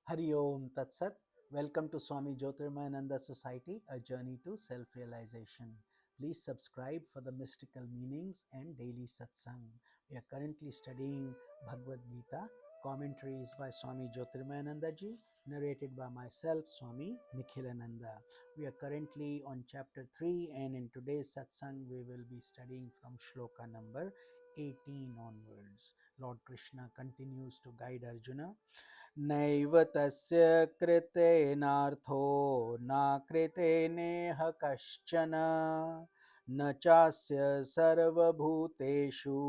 Hari Om Tat Sat. Welcome to Swami Jyotirmayananda Society, a journey to self-realization. Please subscribe for the mystical meanings and daily satsang. We are currently studying Bhagavad Gita. Commentaries by Swami Jyotirmayananda ji, narrated by myself, Swami Nikhilananda. We are currently on chapter 3, and in today's satsang, we will be studying from Shloka number 18 onwards. Lord Krishna continues to guide Arjuna. नैव तस्य कृतेनार्थो न कृतेनेह कश्चन न चास्य सर्वभूतेषु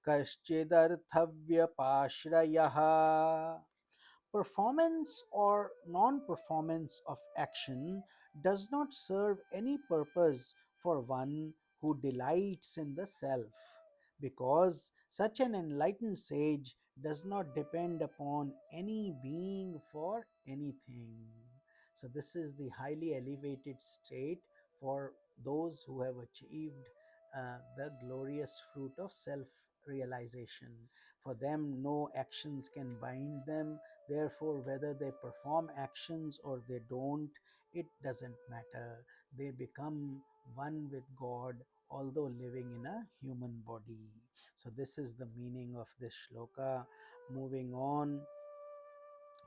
कश्चिदर्थव्यपाश्रयः. Performance or non performance of action does not serve any purpose for one who delights in the self, because such an enlightened sage does not depend upon any being for anything. So, this is the highly elevated state for those who have achieved the glorious fruit of self realization. For them, no actions can bind them. Therefore, whether they perform actions or they don't, it doesn't matter. They become one with God, although living in a human body. So, this is the meaning of this shloka. Moving on,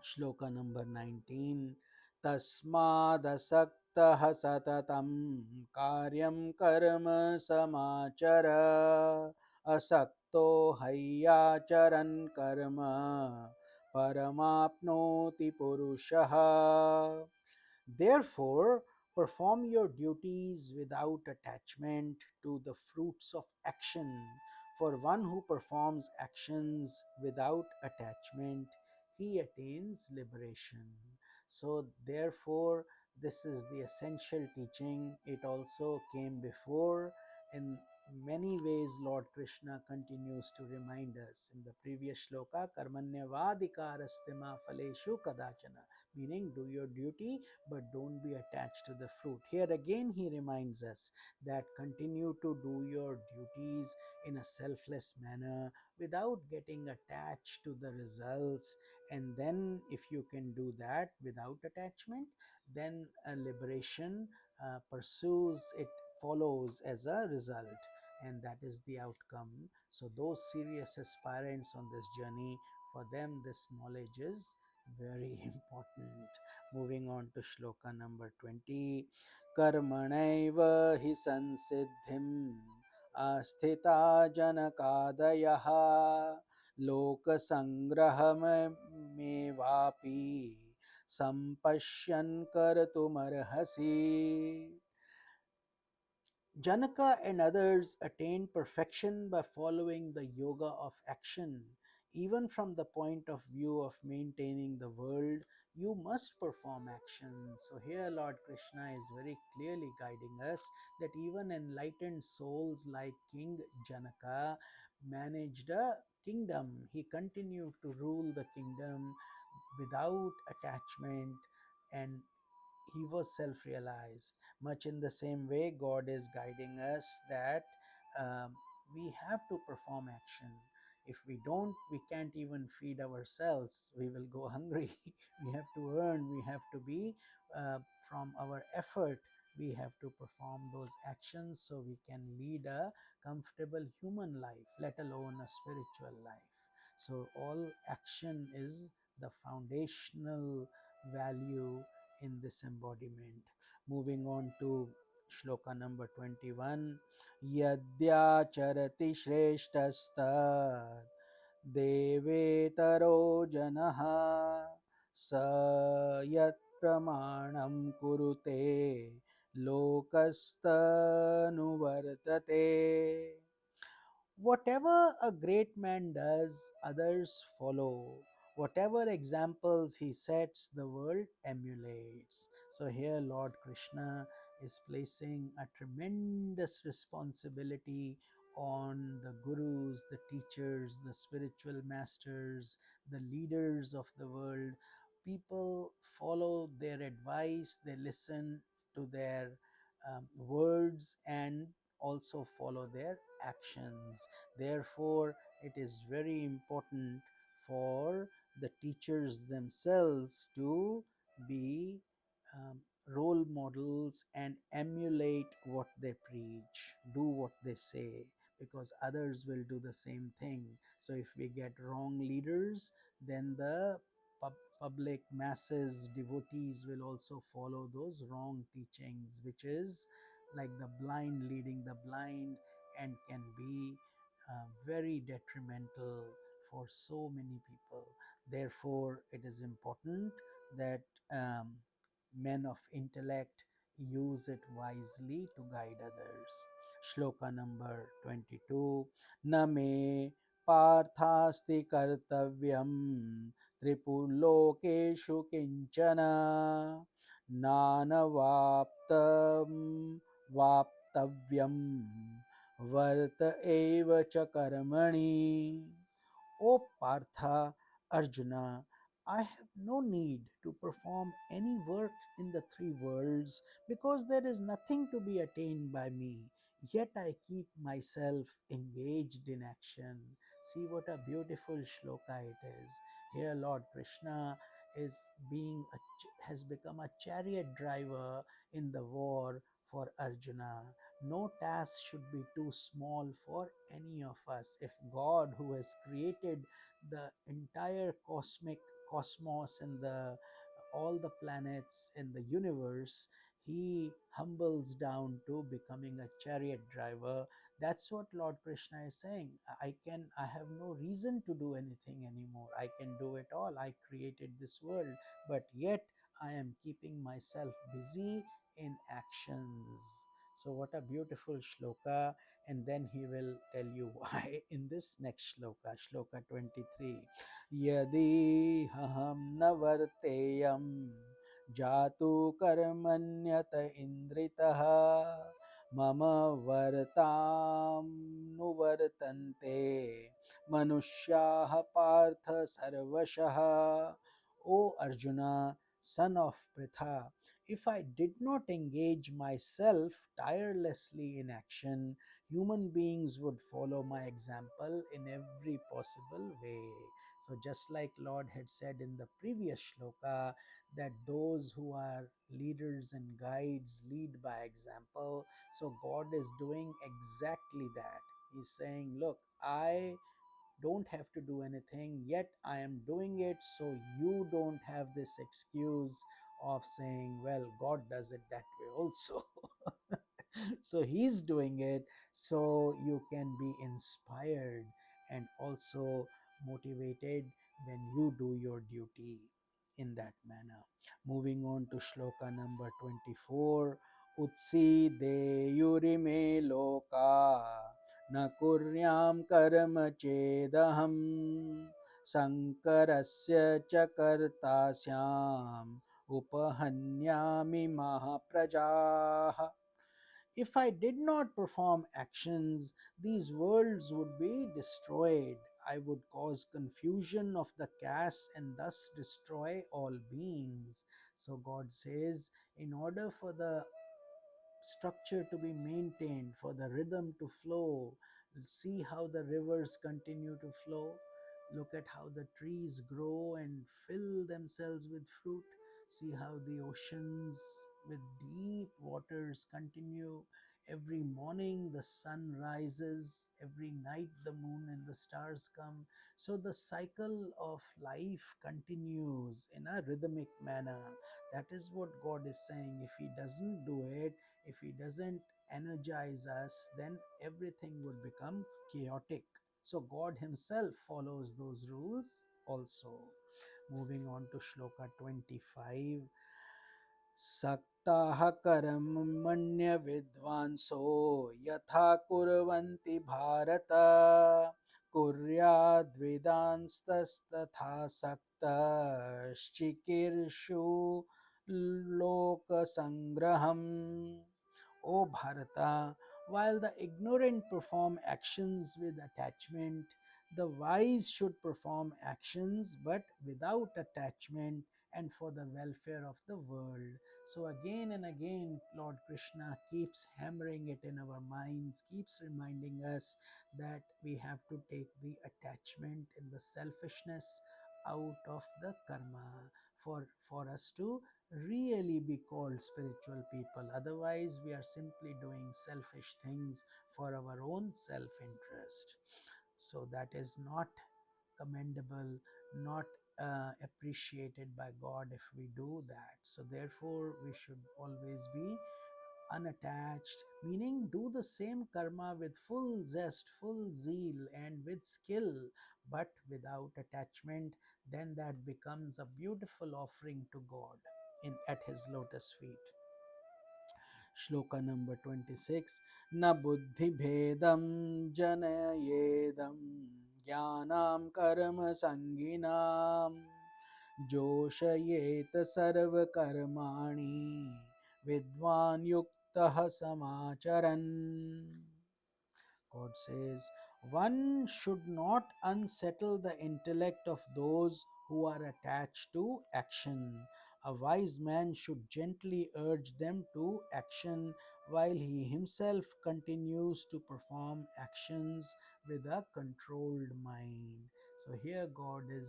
shloka number 19. तस्मादसक्तः सततं कार्यं कर्म समाचर असक्तो हैयाचरन् कर्म परमाप्नोति पुरुषः. Therefore, perform your duties without attachment to the fruits of action. For one who performs actions without attachment, he attains liberation. So, therefore, this is the essential teaching. It also came before. In many ways, Lord Krishna continues to remind us. In the previous shloka, karmanyavadikarastema phaleshu kadachana, meaning do your duty but don't be attached to the fruit. Here again, he reminds us that continue to do your duties in a selfless manner without getting attached to the results. And then, if you can do that without attachment, then a liberation pursues, it follows as a result, and that is the outcome. So, those serious aspirants on this journey, for them, this knowledge is very important. Moving on to shloka number 20. Karmanaiva hi sansiddhim asthita janakadayah लोकसंग्रहमेवापि संपश्यन् कर्तुमर्हसि. Janaka and others attained perfection by following the yoga of action. Even from the point of view of maintaining the world, you must perform actions. So, here Lord Krishna is very clearly guiding us that even enlightened souls like King Janaka managed a kingdom. He continued to rule the kingdom without attachment, and he was self realized. Much in the same way, God is guiding us that um, we have to perform action. If we don't, we can't even feed ourselves. We will go hungry. We have to earn, we have to be from our effort. We have to perform those actions so we can lead a comfortable human life, let alone a spiritual life. So, all action is the foundational value in this embodiment. Moving on to shloka number 21. Yadyacharati shreshtastat devetaro janaha sa yat pramanam kurute lokastanuvartate. Whatever a great man does, others follow. Whatever examples he sets, the world emulates. So, here Lord Krishna is placing a tremendous responsibility on the gurus, the teachers, the spiritual masters, the leaders of the world. People follow their advice, they listen to their words, and also follow their actions. Therefore, it is very important for the teachers themselves to be role models and emulate what they preach, do what they say, because others will do the same thing. So if we get wrong leaders, then the public masses, devotees will also follow those wrong teachings, which is like the blind leading the blind, and can be very detrimental for so many people. Therefore, it is important that men of intellect use it wisely to guide others. Shloka number 22. Name पार्थास्ति कर्तव्यं त्रिपुलोकेषु किञ्चन नानवाप्तं वाप्तव्यं वर्त एव च कर्मणि. O Partha, Arjuna, I have no need to perform any work in the three worlds because there is nothing to be attained by me. Yet I keep myself engaged in action. See what a beautiful shloka it is. Here, Lord Krishna is has become a chariot driver in the war for Arjuna. No task should be too small for any of us. If God, who has created the entire cosmic cosmos and the all the planets in the universe, he humbles down to becoming a chariot driver. That's what Lord Krishna is saying. I have no reason to do anything anymore. I can do it all. I created this world, but yet I am keeping myself busy in actions. So, what a beautiful shloka. And then he will tell you why in this next shloka, shloka 23. Yadi haham navarteyam jatu karmanyat indritaha mama vartam nuvartante manushyaha partha sarvashaha. O Arjuna, son of Pritha, if I did not engage myself tirelessly in action, human beings would follow my example in every possible way. So, just like Lord had said in the previous shloka, that those who are leaders and guides lead by example. So, God is doing exactly that. He's saying, look, I don't have to do anything, yet I am doing it, so you don't have this excuse of saying, well, God does it that way also. So he's doing it, so you can be inspired and also motivated when you do your duty in that manner. Moving on to shloka number 24. Utsi deyurime loka न कुर्यां कर्म चेदहं शङ्करस्य च कर्ता स्याम् उपहन्यामि महाप्रजाः. If I did not perform actions, these worlds would be destroyed. I would cause confusion of the caste and thus destroy all beings. So God says, in order for the structure to be maintained, for the rhythm to flow. See how the rivers continue to flow. Look at how the trees grow and fill themselves with fruit. See how the oceans with deep waters continue. Every morning the sun rises, every night the moon and the stars come. So the cycle of life continues in a rhythmic manner. That is what God is saying. If He doesn't do it, if He doesn't energize us, then everything would become chaotic. So God Himself follows those rules also. Moving on to shloka 25. सक्ताः कर्मण्य विद्वांसो यथा कुर्वन्ति Bharat कुर्याद्विदांस्तस्तथा सक्तश्चिकीर्षु लोकसंग्रहम्. O Bharata, while the ignorant perform actions with attachment, the wise should perform actions but without attachment and for the welfare of the world. So, again and again, Lord Krishna keeps hammering it in our minds, keeps reminding us that we have to take the attachment in the selfishness out of the karma for us to really be called spiritual people. Otherwise, we are simply doing selfish things for our own self interest. So, that is not commendable, not appreciated by God if we do that. So, therefore, we should always be unattached, meaning do the same karma with full zest, full zeal, and with skill, but without attachment. Then that becomes a beautiful offering to God at His lotus feet. Shloka number 26. Na buddhi bhedam janayedam jnanam karma sanginam जोषयेत सर्वकर्माणि विद्वान् युक्तः समाचरन्. God says, one should not unsettle the intellect of those who are attached to action. A wise man should gently urge them to action while he himself continues to perform actions with a controlled mind. So, here God is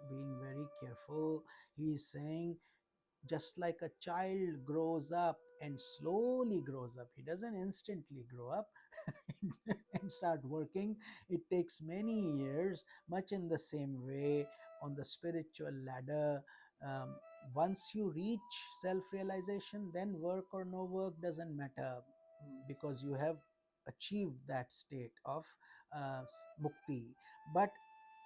being very careful. He is saying, just like a child grows up and slowly grows up, he doesn't instantly grow up and start working. It takes many years, much in the same way on the spiritual ladder. um, Once you reach self-realization, then work or no work doesn't matter, because you have achieved that state of mukti. But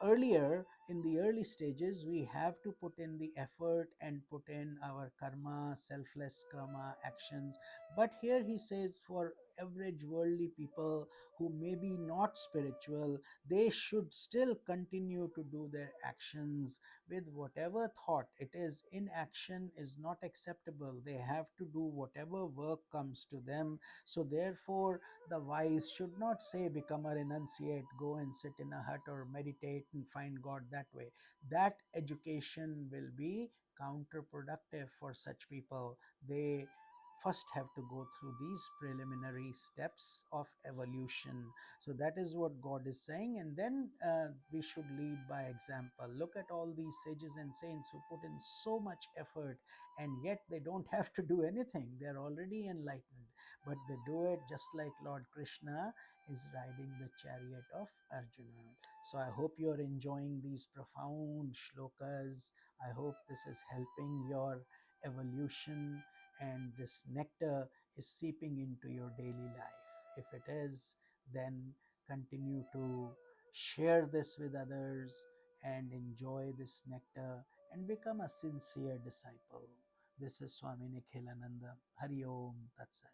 earlier, in the early stages, we have to put in the effort and put in our karma, selfless karma actions. But here he says, for average worldly people who may be not spiritual, they should still continue to do their actions with whatever thought. It is, inaction is not acceptable. They have to do whatever work comes to them. So therefore, the wise should not say, become a renunciate, go and sit in a hut or meditate and find God that way. That education will be counterproductive for such people. They first have to go through these preliminary steps of evolution. So that is what God is saying. And then we should lead by example. Look at all these sages and saints who put in so much effort, and yet they don't have to do anything. They're already enlightened, but they do it just like Lord Krishna is riding the chariot of Arjuna. So I hope you're enjoying these profound shlokas. I hope this is helping your evolution and this nectar is seeping into your daily life. If it is, then continue to share this with others and enjoy this nectar and become a sincere disciple. This is Swami Nikhilananda. Hari Om Tat Sat.